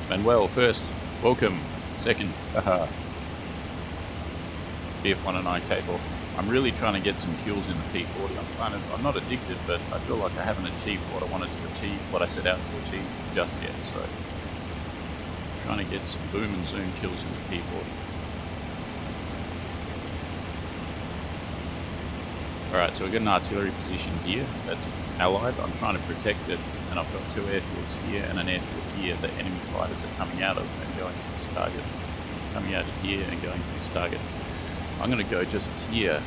Manuel first, welcome. Second, haha. F1 and I K4. I'm really trying to get some kills in the P40. I'm not addicted, but I feel like I haven't achieved what I wanted to achieve, what I set out to achieve just yet. So, trying to get some boom and zoom kills in the P40. Alright, so we've got an artillery position here. That's allied. I'm trying to protect it, and I've got two airfields here and an airfield here that enemy fighters are coming out of and going to this target. Coming out of here and going to this target. I'm going to go just here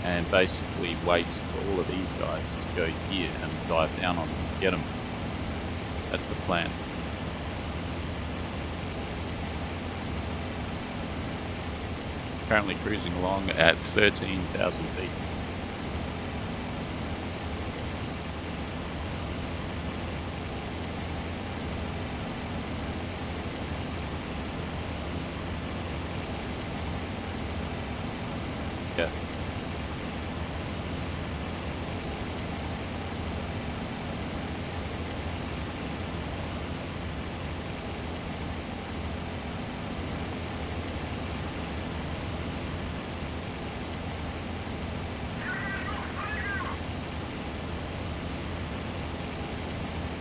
and basically wait for all of these guys to go here and dive down on them and get them. That's the plan. Currently cruising along at 13,000 feet. Yeah.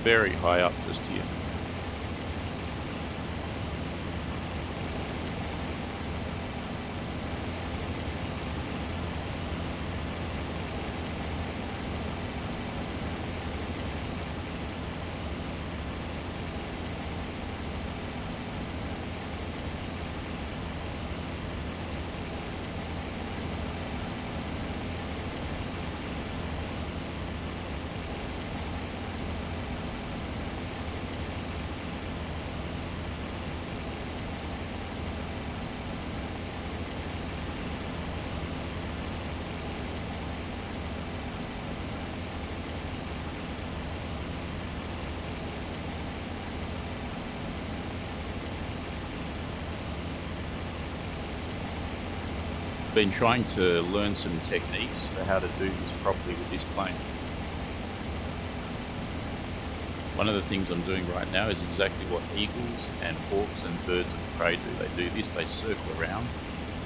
Very high up just here. Been trying to learn some techniques for how to do this properly with this plane. One of the things I'm doing right now is exactly what eagles and hawks and birds of prey do. They do this, they circle around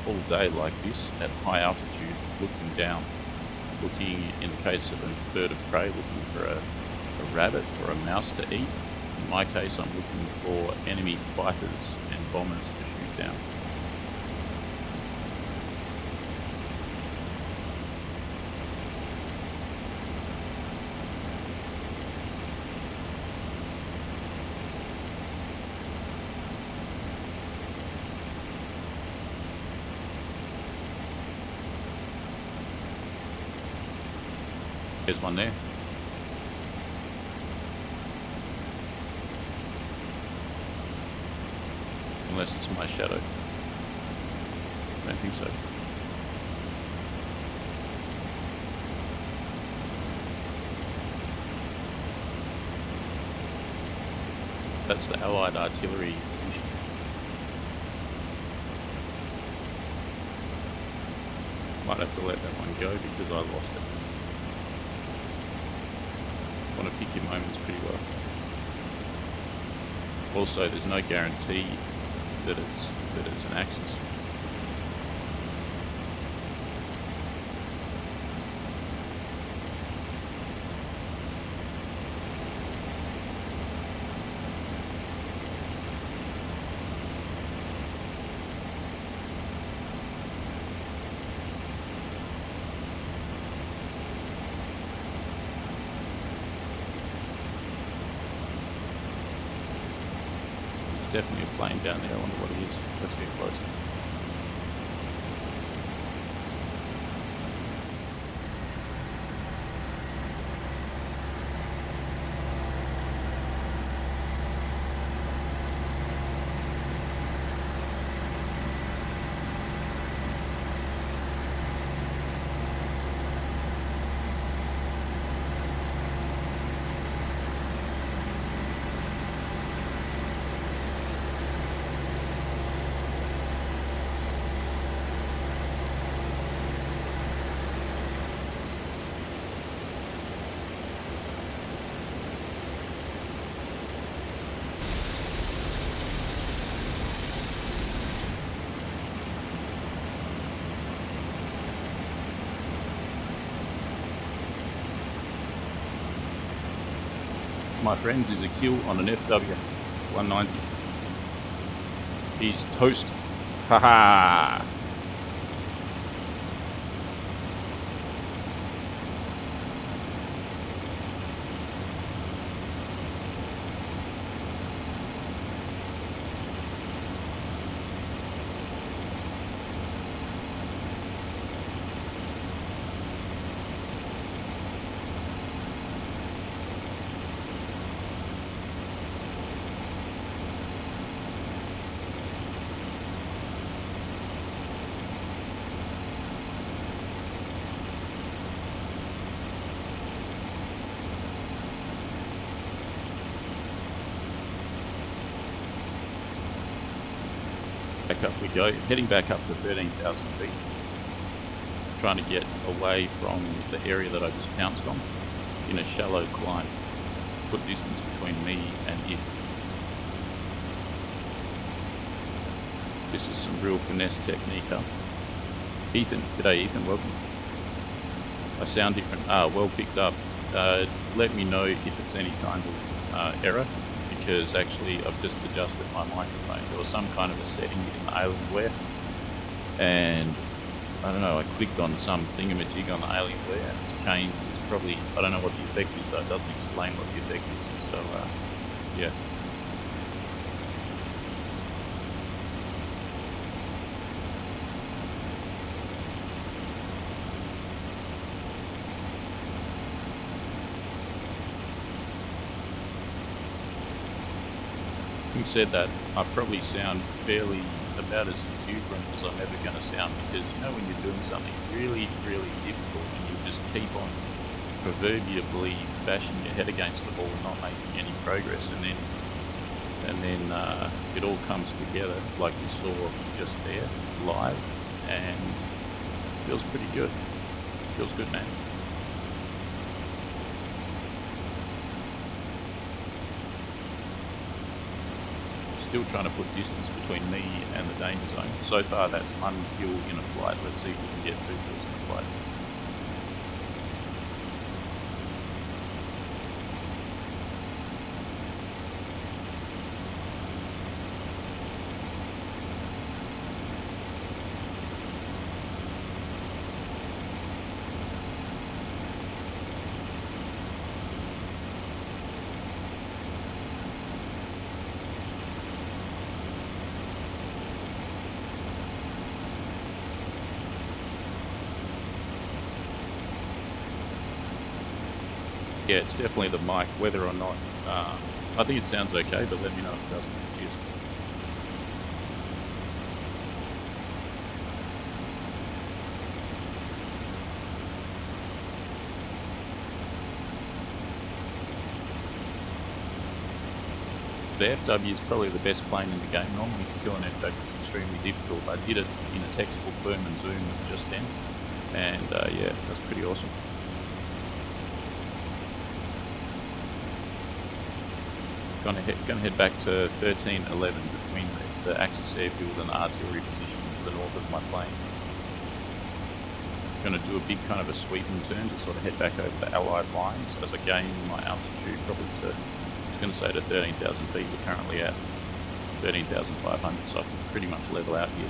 all day like this at high altitude, looking down, looking, in the case of a bird of prey, looking for a rabbit or a mouse to eat. In my case, I'm looking for enemy fighters and bombers to shoot down. There's one there. Unless it's my shadow. I don't think so. That's the Allied artillery position. Might have to let that one go because I lost it. Want to pick your moments pretty well. Also, there's no guarantee that it's an Axis. Definitely a plane down there. I wonder what it is. Let's get closer. my friends, is a kill on an FW190. He's toast. Haha! Back up we go, heading back up to 13,000 feet, trying to get away from the area that I just pounced on in a shallow climb, put distance between me and it. This is some real finesse technique, huh? Ethan, g'day Ethan, welcome. I sound different, well picked up. Let me know if it's any kind of error, because actually I've just adjusted my microphone. There was some kind of a setting in the Alienware, and I don't know, I clicked on some thingamajig on the Alienware and it's changed. It's probably, I don't know what the effect is though, it doesn't explain what the effect is, so yeah. Having said that, I probably sound fairly about as exuberant as I'm ever going to sound, because you know when you're doing something really, really difficult and you just keep on proverbially bashing your head against the wall and not making any progress, and then it all comes together like you saw just there live, and feels pretty good. Feels good, man. Still trying to put distance between me and the danger zone. So far that's one kill in a flight. Let's see if we can get 2 kills in a flight. Yeah, it's definitely the mic, whether or not, I think it sounds okay, but let me know if it doesn't. Cheers. The FW is probably the best plane in the game. Normally to kill an FW is extremely difficult. I did it in a textbook boom and zoom just then, and yeah, that's pretty awesome. Gonna head back to 1311 between the Axis airfield and the artillery position to the north of my plane. Gonna do a big kind of a sweep and turn to sort of head back over the Allied lines as I gain my altitude, probably to, I was gonna say to 13,000 feet. We're currently at 13,500, so I can pretty much level out here.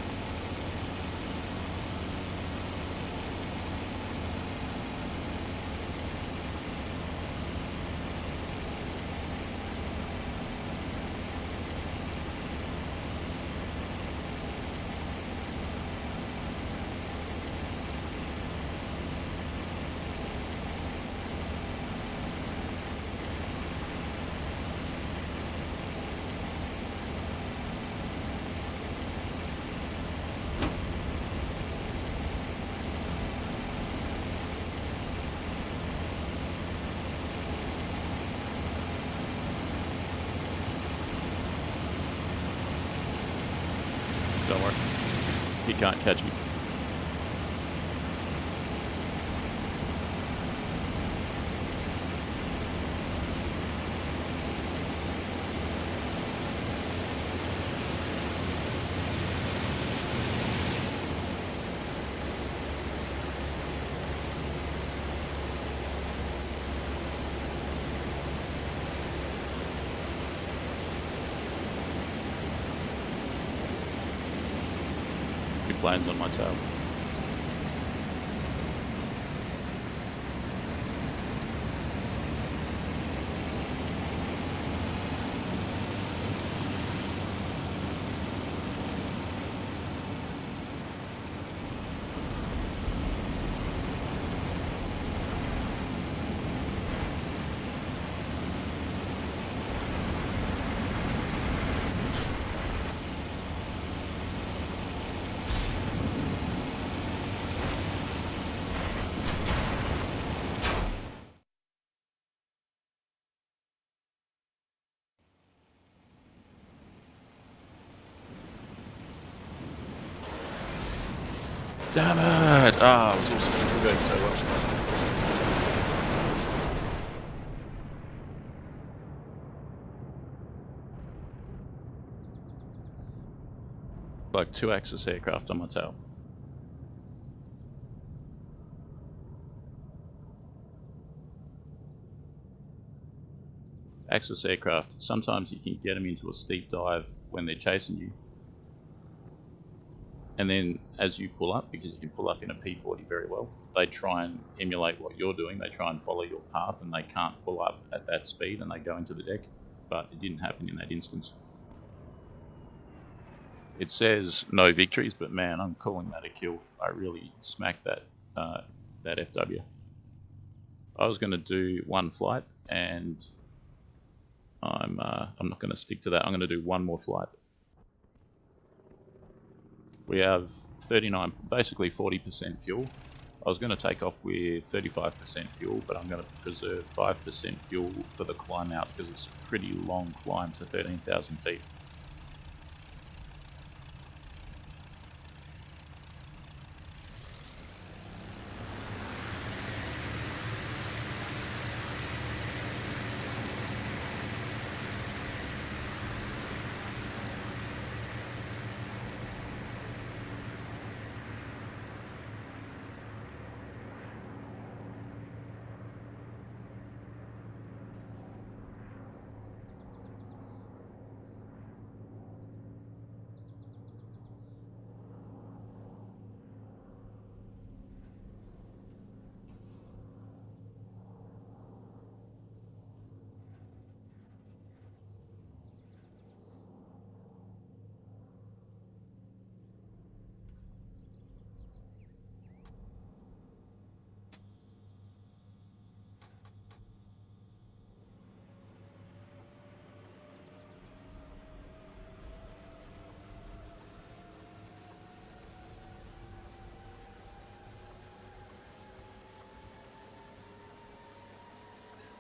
Don't worry, he can't catch me. planes on my tail. Damn it! Ah, I was also doing so well. Like 2-axis aircraft on my tail. Axis aircraft, sometimes you can get them into a steep dive when they're chasing you. And then as you pull up, because you can pull up in a P40 very well, they try and emulate what you're doing. They try and follow your path, and they can't pull up at that speed, and they go into the deck. But it didn't happen in that instance. It says no victories, but man, I'm calling that a kill. I really smacked that FW. I was going to do one flight, and I'm not going to stick to that. I'm going to do one more flight. We have 39, basically 40% fuel. I was going to take off with 35% fuel, but I'm going to preserve 5% fuel for the climb out because it's a pretty long climb to 13,000 feet.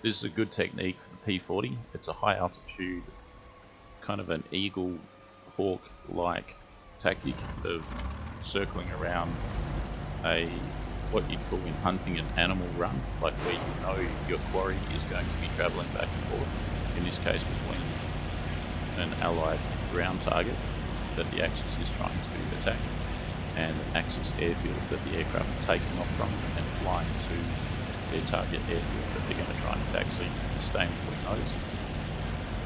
This is a good technique for the P40. It's a high altitude, kind of an eagle hawk-like tactic of circling around a, what you'd call in hunting, an animal run, like where you know your quarry is going to be travelling back and forth, in this case between an allied ground target that the Axis is trying to attack and an Axis airfield that the aircraft are taking off from and flying to their target airfield that they're going to try and attack. So you stay in between those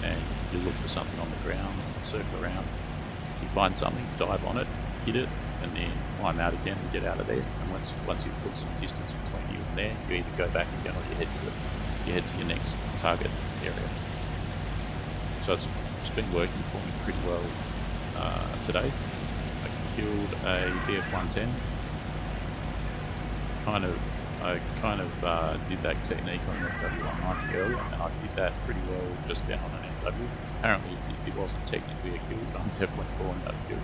and you look for something on the ground, circle around, you find something, dive on it, hit it, and then climb out again and get out of there. And once you've put some distance between you and there, you either go back again or you head to your next target area. So it's been working for me pretty well today. I killed a BF110. I kind of did that technique on an FW190 earlier, and I did that pretty well just down on an FW. Apparently it wasn't technically a kill, but I'm definitely calling that a kill.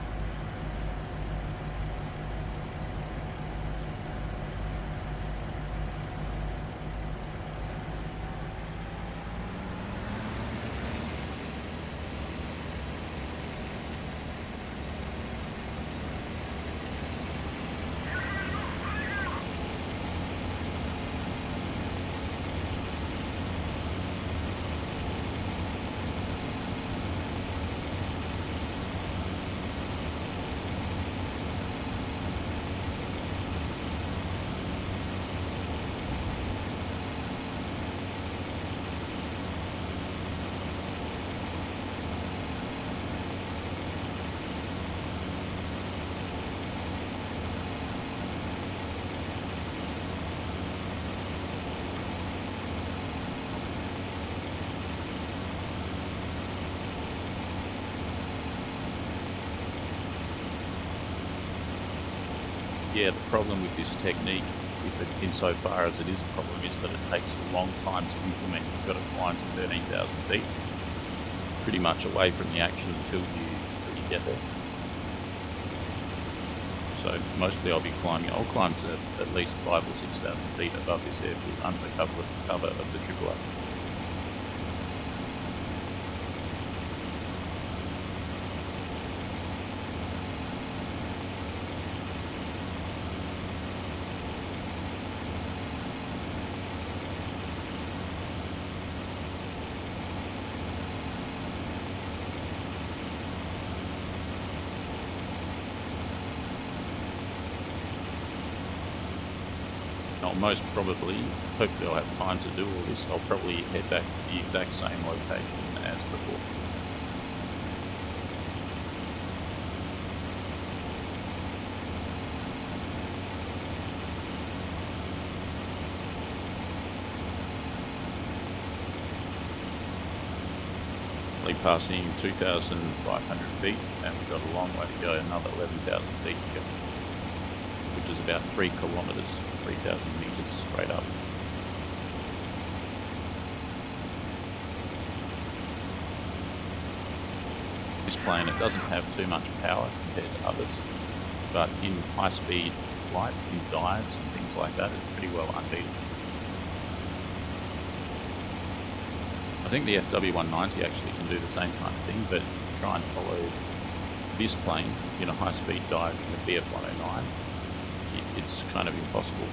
yeah, the problem with this technique, insofar as it is a problem, is that it takes a long time to implement. You've got to climb to 13,000 feet, pretty much away from the action until you get there. So mostly I'll climb to at least 5,000 or 6,000 feet above this airfield under the cover of the triple A. Most probably, hopefully I'll have time to do all this, I'll probably head back to the exact same location as before. Passing 2,500 feet, and we've got a long way to go, another 11,000 feet to go, which is about 3 kilometers, 3,000 meters straight up. This plane, it doesn't have too much power compared to others, but in high-speed flights, in dives and things like that, it's pretty well unbeatable. I think the FW190 actually can do the same kind of thing, but if you try and follow this plane in a high-speed dive in a BF109, it's kind of impossible.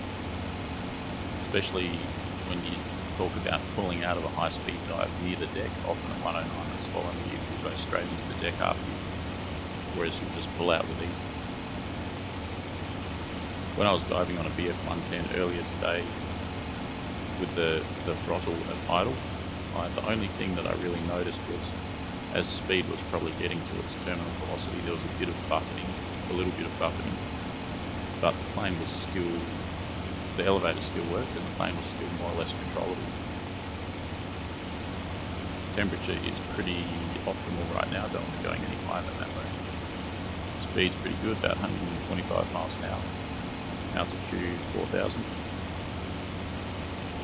Especially when you talk about pulling out of a high-speed dive near the deck. Often a 109 that's following you will go straight into the deck after you, whereas you'll just pull out with ease. When I was diving on a BF110 earlier today with the throttle at idle, the only thing that I really noticed was, as speed was probably getting to its terminal velocity, there was a little bit of buffeting, but the plane was still, the elevator still worked and the plane was still more or less controllable. Temperature is pretty optimal right now, don't want to go any higher than that though. Speed's pretty good, about 125 miles an hour. Altitude 4,000.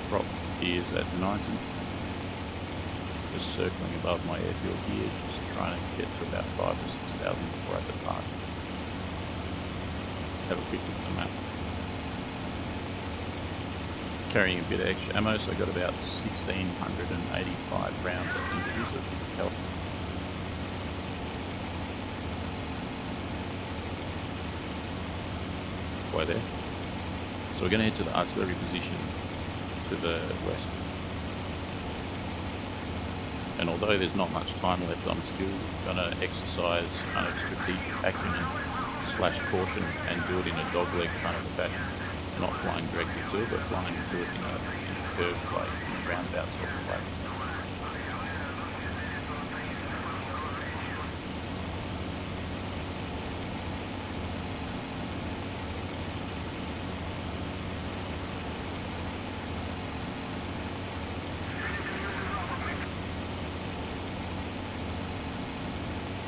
Prop is at 90. Just circling above my airfield here, just trying to get to about 5,000 or 6,000 before I depart. Have a quick look at the map. Carrying a bit of extra ammo, so I got about 1,685 rounds I think it is of help. Way there. So we're going to head to the artillery position to the west. And although there's not much time left, I'm still going to exercise kind of strategic acumen / caution and do it in a dogleg kind of a fashion. Not flying directly to it, but flying to it in a curved way, in a roundabout sort of way.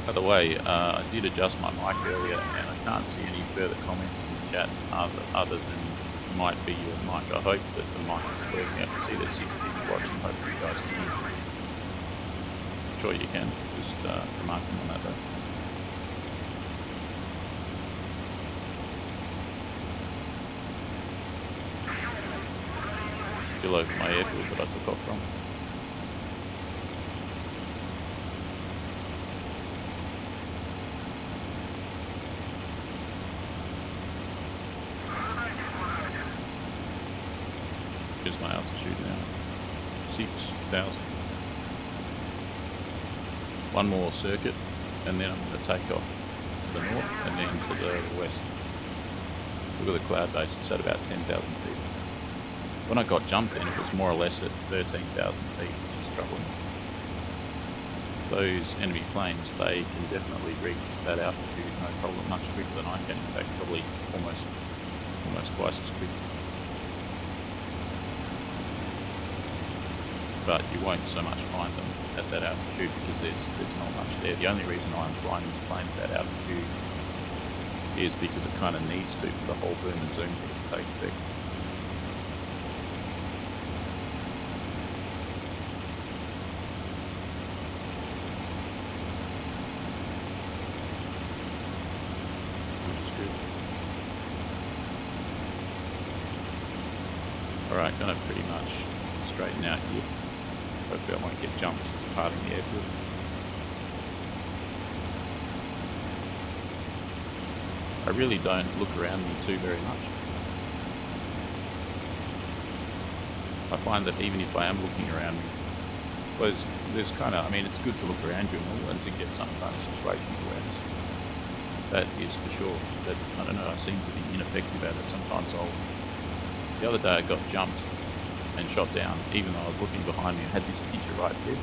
By the way, I did adjust my mic earlier and I can't see any further comments in the chat other than might be your mic. I hope that the mic is working. I can see there's 6 people watching. Hopefully you guys can hear me. I'm sure you can. Just remarking on that though. Still over my airfield that I took off from. Here's my altitude now, 6,000. One more circuit, and then I'm going to take off to the north and then to the west. Look at the cloud base, it's at about 10,000 feet. When I got jumped in, it was more or less at 13,000 feet, which is troubling. Those enemy planes, they can definitely reach that altitude no problem, much quicker than I can. In fact, probably almost twice as quick. But you won't so much find them at that altitude because there's not much there. The only reason I'm flying this plane at that altitude is because it kind of needs to for the whole boom and zoom thing to take effect. Which is good. Alright, gonna pretty much straighten out here. Hopefully I won't get jumped departing the airfield. I really don't look around me too very much. I find that even if I am looking around me, there's kind of, I mean, it's good to look around you and all and to get some kind of situational awareness. That is for sure. But I don't know, I seem to be ineffective at it. Sometimes the other day I got jumped and shot down, even though I was looking behind me. I had this picture right here,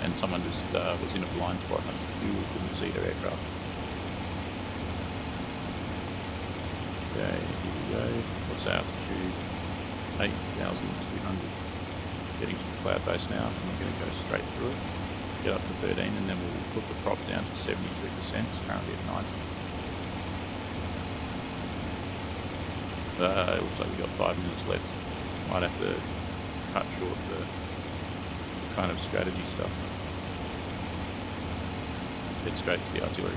and someone just was in a blind spot and I still couldn't see their aircraft. Okay, here we go. What's altitude? 8,200. Getting to the cloud base now, and we're going to go straight through it. Get up to 13, and then we'll put the prop down to 72%. It's currently at 90. It looks like we've got 5 minutes left. Might have to cut short the kind of strategy stuff. Head straight to the artillery.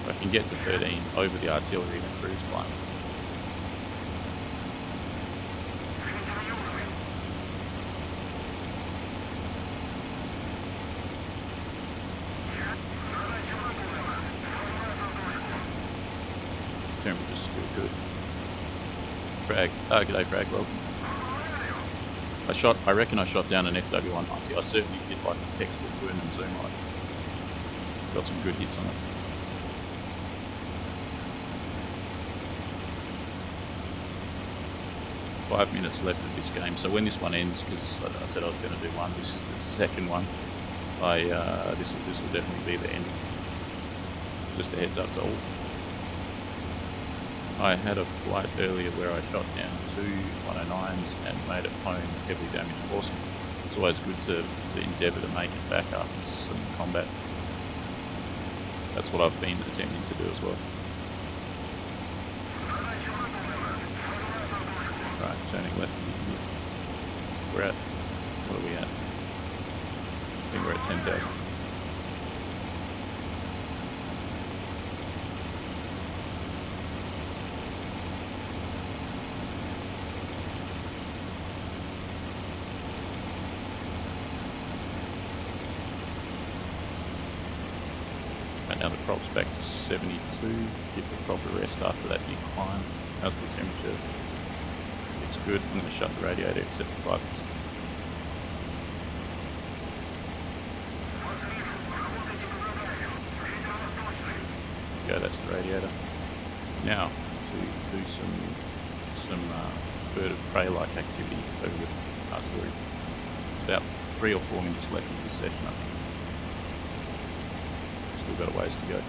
I can get to 13 over the artillery in a cruise climb. Temperature's still good. Frag, g'day Frag, welcome. I reckon I shot down an FW190. I certainly did like the textbook boom and zoom on it. Got some good hits on it. Five minutes left of this game, so when this one ends, because I said I was going to do one, this is the second one. This will definitely be the end. Just a heads up to all. I had a flight earlier where I shot down 2 109s and made it home heavily damaged. Awesome. It's always good to endeavour to make it back after some combat. That's what I've been attempting to do as well. Right, turning left here. We're at, what are we at? I think we're at 10,000. And now the prop's back to 72. Give the prop a rest after that big climb. How's the temperature? It's good. I'm going to shut the radiator except for 5%. Go, that's the radiator. Now to do some bird of prey-like activity over with artillery. About 3 or 4 minutes left of this session, I think. Still got a ways to go.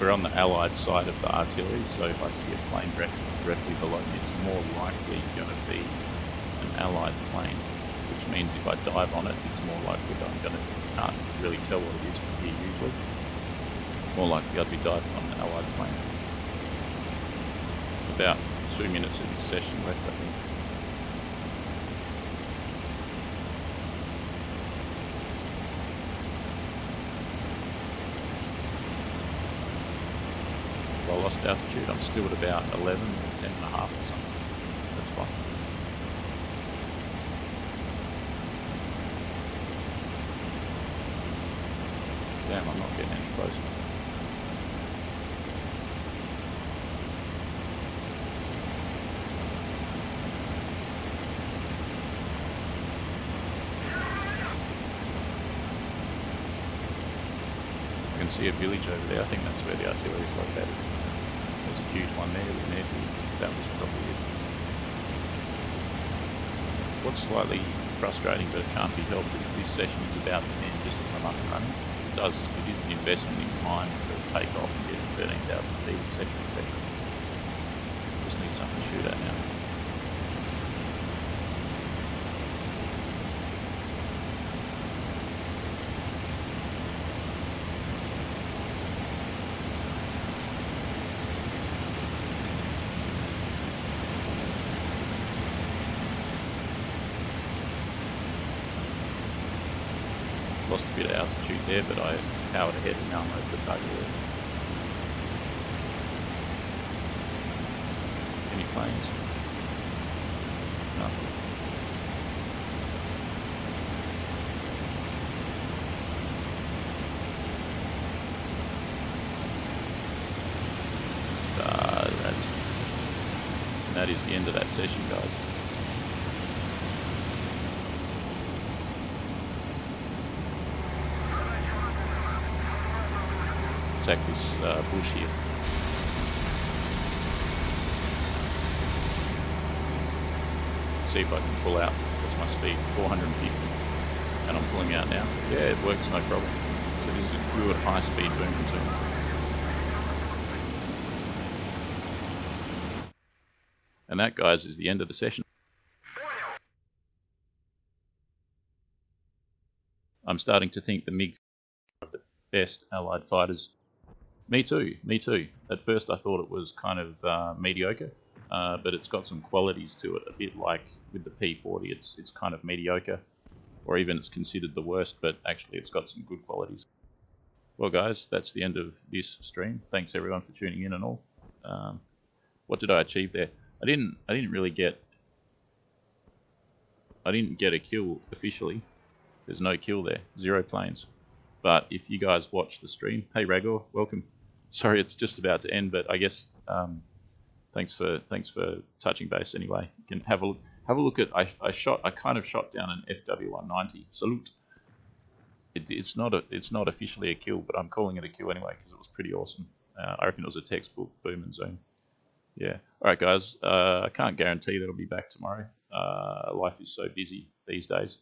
We're on the Allied side of the artillery, so if I see a plane directly below me, it's more likely going to be an Allied plane, which means if I dive on it, it's more likely that I'm going to, you can't really tell what it is from here usually. More likely I'd be diving on an Allied plane. About 2 minutes of this session left, I think. I lost altitude, I'm still at about 11 or 10.5 or something. That's fine. Damn, I'm not getting any closer. can see a village over there. I think that's where the artillery is located. There's a huge one there with an airfield. That was probably it. What's slightly frustrating, but it can't be helped, is this session is about to end just as I'm up and running. It is an investment in time to take off and get 13,000 feet, etc., etc. Just need something to shoot at now. Lost a bit of altitude there, but I powered ahead and now I'm over the target area. Any planes? Nothing. That is the end of that session, guys. Attack this bush here. See if I can pull out. What's my speed? 450. And I'm pulling out now. Yeah, it works, no problem. So this is a good high speed boom and zoom. And that, guys, is the end of the session. I'm starting to think the MiG are the best Allied fighters. Me too, me too. At first I thought it was kind of mediocre, but it's got some qualities to it, a bit like with the P40, it's kind of mediocre, or even it's considered the worst, but actually it's got some good qualities. Well guys, that's the end of this stream. Thanks everyone for tuning in and all. What did I achieve there? I didn't really get... I didn't get a kill officially. There's no kill there, 0 planes. But if you guys watch the stream, hey Ragor, welcome. Sorry, it's just about to end, but I guess thanks for touching base anyway. You can have a look at I kind of shot down an FW190. Salute. It's not officially a kill, but I'm calling it a kill anyway because it was pretty awesome. I reckon it was a textbook boom and zoom. Yeah. All right, guys. I can't guarantee that I'll be back tomorrow. Life is so busy these days.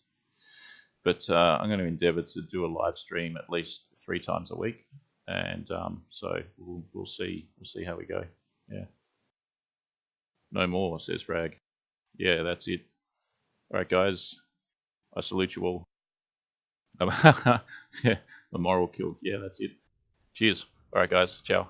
But I'm going to endeavour to do a live stream at least 3 times a week, and so we'll see how we go. Yeah. No more, says Rag. Yeah, that's it. All right, guys. I salute you all. Yeah, the moral kill. Yeah, that's it. Cheers. All right, guys. Ciao.